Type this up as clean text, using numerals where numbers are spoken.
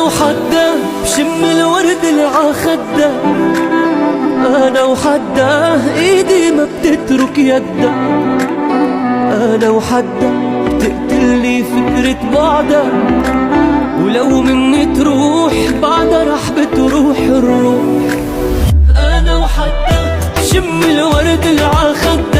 وحده بشم الورد اللي عخده، انا وحده ايدي ما بتترك يده، انا وحده بتقتلني فكرة بعدها، ولو مني تروح بعدها رح بتروح الروح. انا وحده بشم الورد اللي عخده،